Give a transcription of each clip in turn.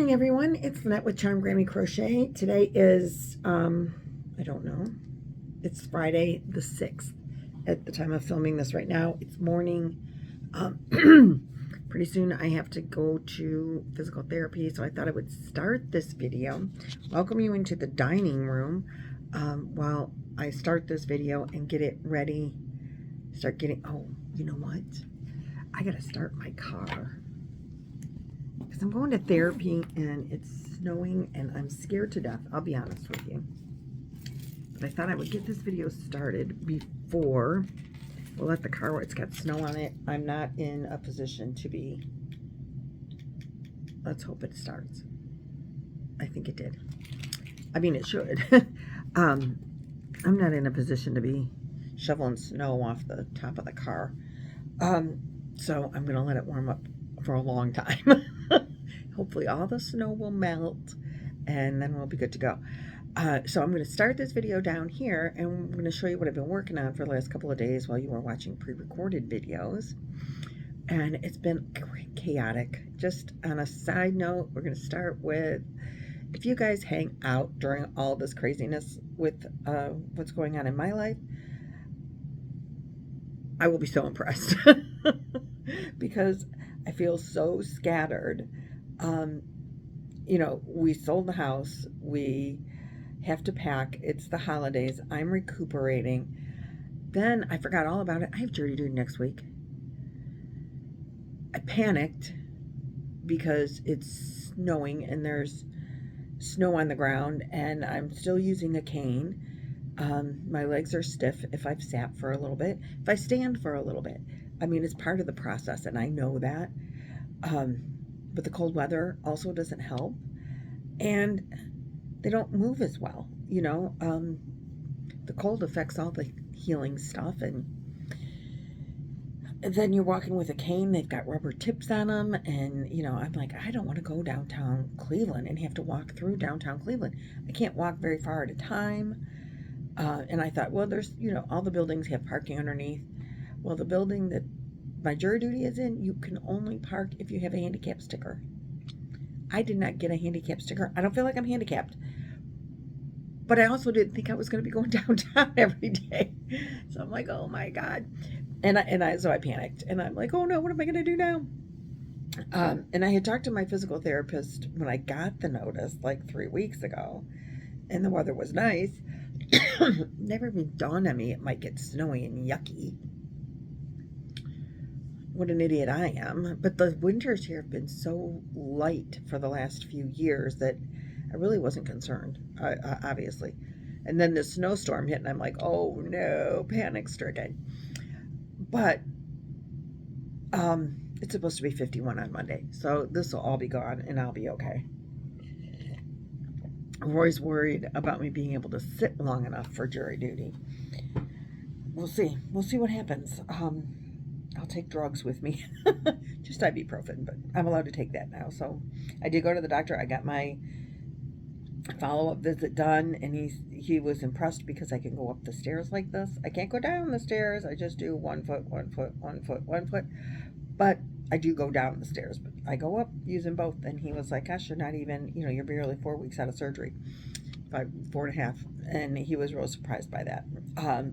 morning, everyone. It's Lynette with Charm Grammy Crochet. Today is, I don't know, it's Friday the 6th at the time of filming this right now. It's morning. Pretty soon I have to go to physical therapy, so I thought I would start this video, welcome you into the dining room while I start this video and get it ready. Oh, you know what? I gotta start my car. Because I'm going to therapy and it's snowing and I'm scared to death. I'll be honest with you. But I thought I would get this video started before we'll let the car, it's got snow on it. I'm not in a position to be, let's hope it starts. I think it did. I mean, it should. I'm not in a position to be shoveling snow off the top of the car. So I'm going to let it warm up for a long time. Hopefully all the snow will melt and then we'll be good to go. So I'm going to start this video down here and I'm going to show you what I've been working on for the last couple of days while you were watching pre-recorded videos. And it's been chaotic. Just on a side note, we're going to start with, if you guys hang out during all this craziness with what's going on in my life, I will be so impressed. Because I feel so scattered. You know, we sold the house. We have to pack. It's the holidays. I'm recuperating. Then I forgot all about it. I have jury duty next week. I panicked because it's snowing and there's snow on the ground and I'm still using a cane. My legs are stiff if I've sat for a little bit. If I stand for a little bit. I mean, it's part of the process and I know that. But the cold weather also doesn't help. And they don't move as well, you know. The cold affects all the healing stuff. And then you're walking with a cane. They've got rubber tips on them. And, you know, I'm like, I don't want to go downtown Cleveland and have to walk through downtown Cleveland. I can't walk very far at a time. And I thought, well, there's, you know, all the buildings have parking underneath. Well, the building that my jury duty is in, you can only park if you have a handicap sticker. I did not get a handicap sticker. I don't feel like I'm handicapped. But I also didn't think I was going to be going downtown every day. So I'm like, oh my God. So I panicked. And I'm like, oh no, what am I going to do now? And I had talked to my physical therapist when I got the notice like 3 weeks ago. And the weather was nice. Never even dawned on me it might get snowy and yucky. What an idiot I am. But the winters here have been so light for the last few years that I really wasn't concerned, obviously. And then the snowstorm hit and I'm like, oh no, panic stricken. But it's supposed to be 51 on Monday. So this will all be gone and I'll be okay. Roy's worried about me being able to sit long enough for jury duty. We'll see. We'll see what happens. I'll take drugs with me. Just ibuprofen, but I'm allowed to take that now. So I did go to the doctor. I got my follow-up visit done, and he was impressed because I can go up the stairs like this. I can't go down the stairs. I just do 1 foot, 1 foot, 1 foot, 1 foot. But I do go down the stairs, but I go up using both. And he was like, gosh, you're not even, you know, you're barely 4 weeks out of surgery. 4.5. And he was real surprised by that.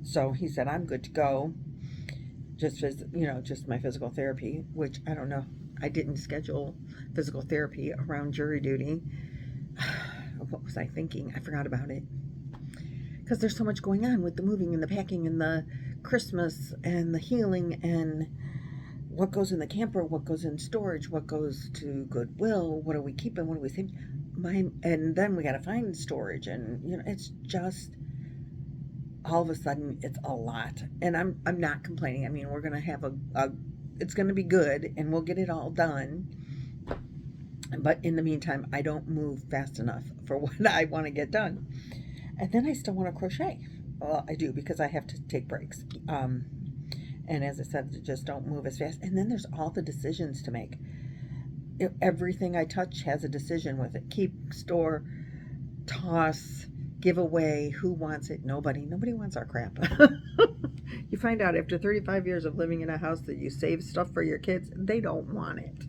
So he said, I'm good to go. Just my physical therapy, which I don't know. I didn't schedule physical therapy around jury duty. What was I thinking? I forgot about it. Because there's so much going on with the moving and the packing and the Christmas and the healing and what goes in the camper, what goes in storage, what goes to Goodwill, what are we keeping, what are we saving? And then we got to find storage, and you know, it's just all of a sudden it's a lot. And I'm not complaining. I mean, we're gonna have it's gonna be good and we'll get it all done. But in the meantime, I don't move fast enough for what I want to get done. And then I still want to crochet. Well, I do, because I have to take breaks. And as I said, just don't move as fast. And then there's all the decisions to make. Everything I touch has a decision with it. Keep, store, toss, give away. Who wants it? Nobody. Nobody wants our crap. You find out after 35 years of living in a house that you save stuff for your kids, they don't want it.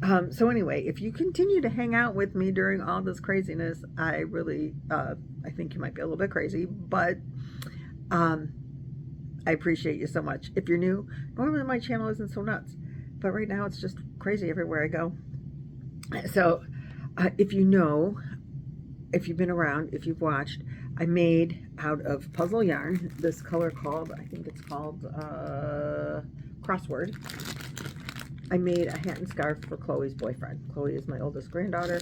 So anyway, if you continue to hang out with me during all this craziness, I really, I think you might be a little bit crazy, but I appreciate you so much. If you're new, normally my channel isn't so nuts, but right now it's just crazy everywhere I go. So if you know, if you've been around, if you've watched, I made out of puzzle yarn this color called, I think it's called Crossword. I made a hat and scarf for Chloe's boyfriend. Chloe is my oldest granddaughter.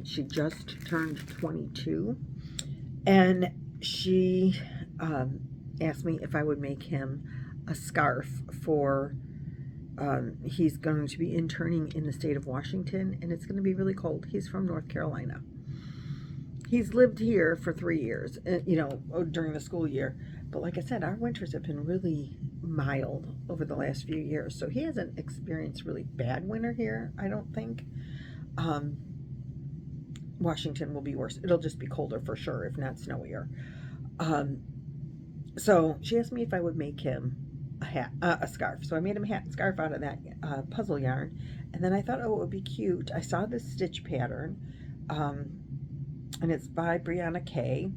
She just turned 22, and she asked me if I would make him a scarf for, he's going to be interning in the state of Washington, and it's going to be really cold. He's from North Carolina. He's lived here for 3 years, you know, during the school year. But like I said, our winters have been really mild over the last few years. So he hasn't experienced really bad winter here, I don't think. Washington will be worse. It'll just be colder for sure, if not snowier. So she asked me if I would make him a hat, a scarf. So I made him a hat and scarf out of that puzzle yarn. And then I thought, oh, it would be cute. I saw this stitch pattern. And it's by Brianna Kay,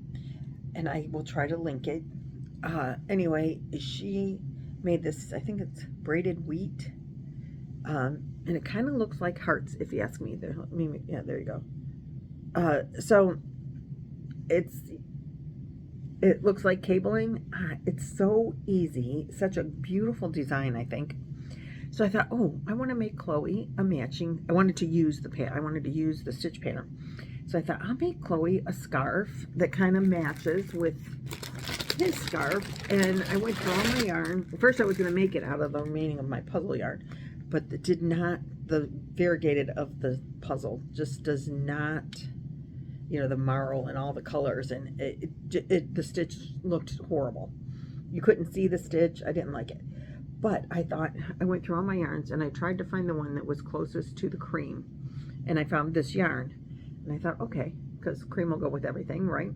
and I will try to link it. Anyway, she made this, I think it's braided wheat, and it kind of looks like hearts, if you ask me. Yeah, there you go. So it looks like cabling. It's so easy, such a beautiful design, I think. So I thought, oh, I want to make Chloe a matching, I wanted to use the stitch pattern. So I thought, I'll make Chloe a scarf that kind of matches with his scarf. And I went through all my yarn. First I was going to make it out of the remaining of my puzzle yarn, but it did not, the variegated of the puzzle just does not, you know, the marl and all the colors, and the stitch looked horrible. You couldn't see the stitch. I didn't like it. But I thought, I went through all my yarns and I tried to find the one that was closest to the cream. And I found this yarn. And I thought, okay, because cream will go with everything, right?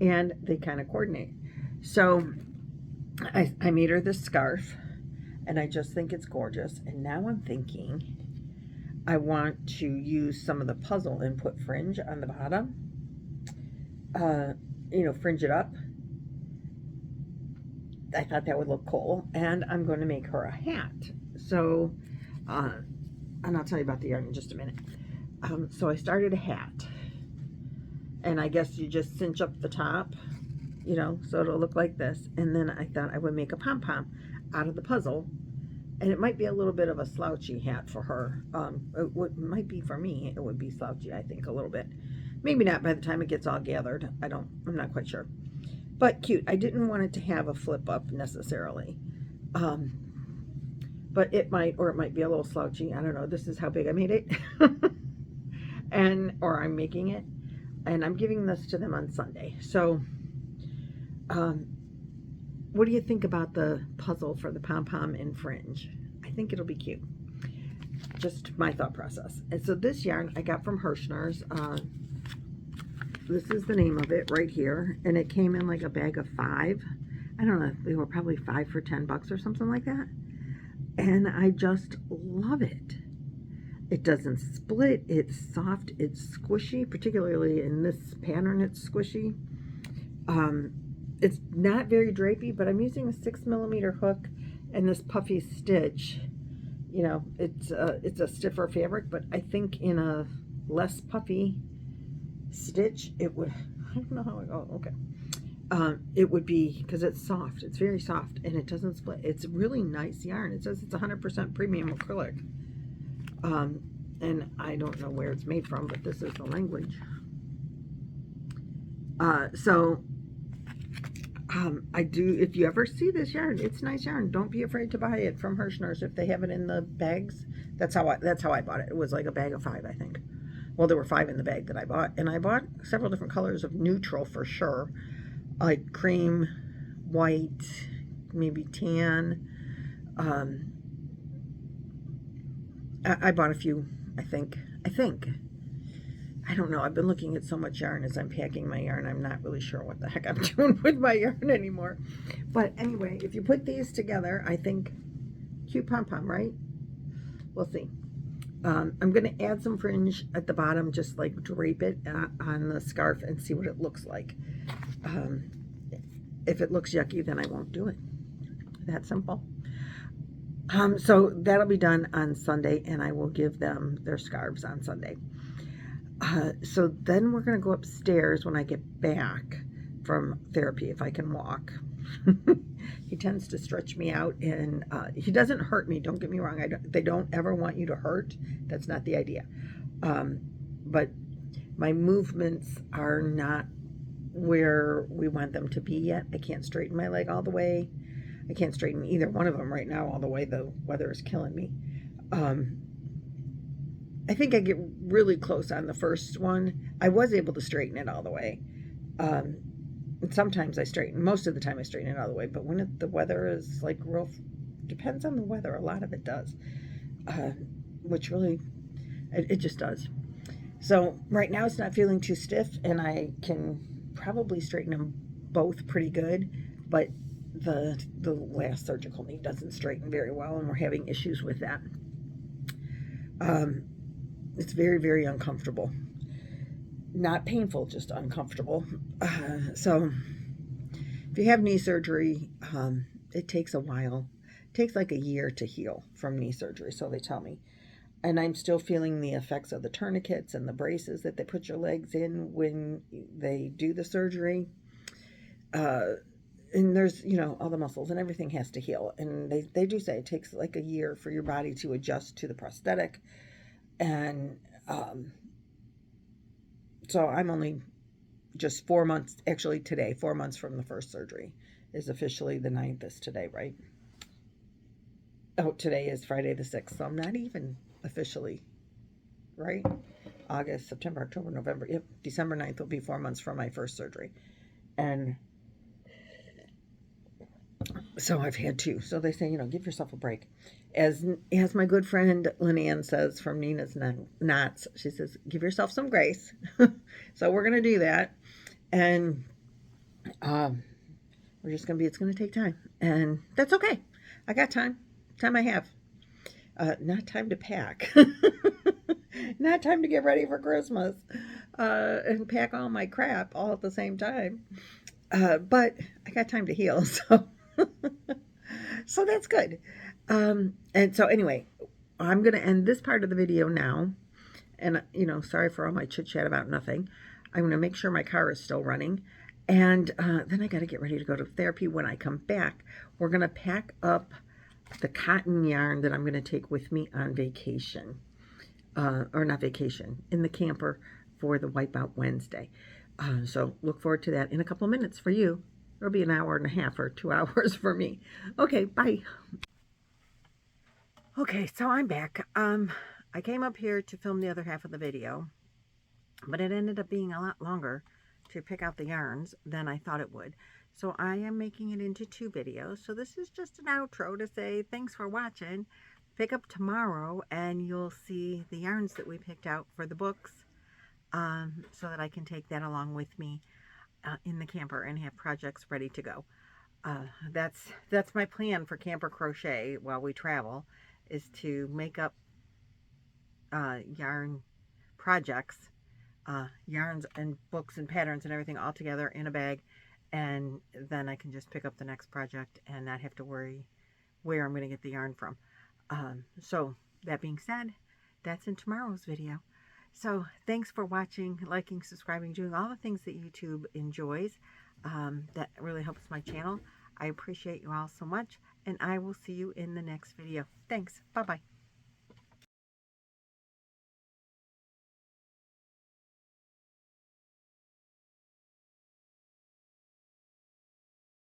And they kind of coordinate. So I made her this scarf, and I just think it's gorgeous. And now I'm thinking I want to use some of the puzzle and put fringe on the bottom. You know, fringe it up. I thought that would look cool. And I'm going to make her a hat. So, and I'll tell you about the yarn in just a minute. So I started a hat, and I guess you just cinch up the top, you know, so it'll look like this. And then I thought I would make a pom-pom out of the puzzle, and it might be a little bit of a slouchy hat for her. It might be for me, it would be slouchy, I think, a little bit. Maybe not by the time it gets all gathered. I'm not quite sure. But cute. I didn't want it to have a flip up necessarily. But it might, or it might be a little slouchy. I don't know. This is how big I made it. Or I'm making it, and I'm giving this to them on Sunday. So what do you think about the puzzle for the pom-pom and fringe? I think it'll be cute. Just my thought process. And so this yarn I got from Hirschner's. This is the name of it right here, and it came in like a bag of 5. I don't know, they were probably 5 for $10 or something like that. And I just love it. It doesn't split, it's soft, it's squishy, particularly in this pattern it's squishy. It's not very drapey, but I'm using a 6mm hook and this puffy stitch. You know, it's a stiffer fabric, but I think in a less puffy stitch, it would, I don't know how I go, okay. It would be, because it's soft, it's very soft, and it doesn't split. It's really nice yarn. It says it's 100% premium acrylic. And I don't know where it's made from, but this is the language. I do, if you ever see this yarn, it's nice yarn. Don't be afraid to buy it from Hirschner's if they have it in the bags. That's how I bought it. It was like a bag of 5, I think. Well, there were 5 in the bag that I bought, and I bought several different colors of neutral for sure, like cream, white, maybe tan. I bought a few, I think. I don't know. I've been looking at so much yarn as I'm packing my yarn. I'm not really sure what the heck I'm doing with my yarn anymore. But anyway, if you put these together, I think cute pom-pom, right? We'll see. I'm going to add some fringe at the bottom, just like drape it on the scarf and see what it looks like. If it looks yucky, then I won't do it. That simple. So that'll be done on Sunday, and I will give them their scarves on Sunday. So then we're going to go upstairs when I get back from therapy, if I can walk. He tends to stretch me out, and he doesn't hurt me. Don't get me wrong. They don't ever want you to hurt. That's not the idea. But my movements are not where we want them to be yet. I can't straighten my leg all the way. I can't straighten either one of them right now all the way. The weather is killing me. I think I get really close on the first one. I was able to straighten it all the way. And sometimes I straighten, most of the time I straighten it all the way, but when the weather is like real, depends on the weather, a lot of it does, which really, it just does. So right now it's not feeling too stiff, and I can probably straighten them both pretty good, but the last surgical knee doesn't straighten very well, and we're having issues with that. It's very, very uncomfortable. Not painful, just uncomfortable. So if you have knee surgery, it takes a while. It takes like a year to heal from knee surgery, so they tell me. And I'm still feeling the effects of the tourniquets and the braces that they put your legs in when they do the surgery. And there's, all the muscles and everything has to heal. And they do say it takes like a year for your body to adjust to the prosthetic. And so I'm only just 4 months, actually today, 4 months from the first surgery. Is officially the 9th is today, right? Oh, today is Friday the 6th, so I'm not even officially, right? August, September, October, November. Yep, December 9th will be 4 months from my first surgery. And so I've had two. So they say, give yourself a break. As my good friend Lynanne says from Nina's Knots, she says, give yourself some grace. So we're going to do that. And we're just going to it's going to take time. And that's okay. I got time. Time I have. Not time to pack. Not time to get ready for Christmas. And pack all my crap all at the same time. But I got time to heal, so so that's good. And so anyway, I'm going to end this part of the video now. And, sorry for all my chit-chat about nothing. I'm going to make sure my car is still running. And then I got to get ready to go to therapy. When I come back, we're going to pack up the cotton yarn that I'm going to take with me on vacation. Or not vacation, in the camper for the Wipeout Wednesday. So look forward to that in a couple of minutes for you. It'll be an hour and a half or 2 hours for me. Okay, bye. Okay, so I'm back. I came up here to film the other half of the video, but it ended up being a lot longer to pick out the yarns than I thought it would. So I am making it into 2 videos. So this is just an outro to say thanks for watching. Pick up tomorrow and you'll see the yarns that we picked out for the books, so that I can take that along with me in the camper and have projects ready to go. That's my plan for Camper Crochet while we travel, is to make up yarn projects, yarns and books and patterns and everything all together in a bag, and then I can just pick up the next project and not have to worry where I'm going to get the yarn from. So that being said, that's in tomorrow's video. So thanks for watching, liking, subscribing, doing all the things that YouTube enjoys. That really helps my channel. I appreciate you all so much, and I will see you in the next video. Thanks. Bye-bye.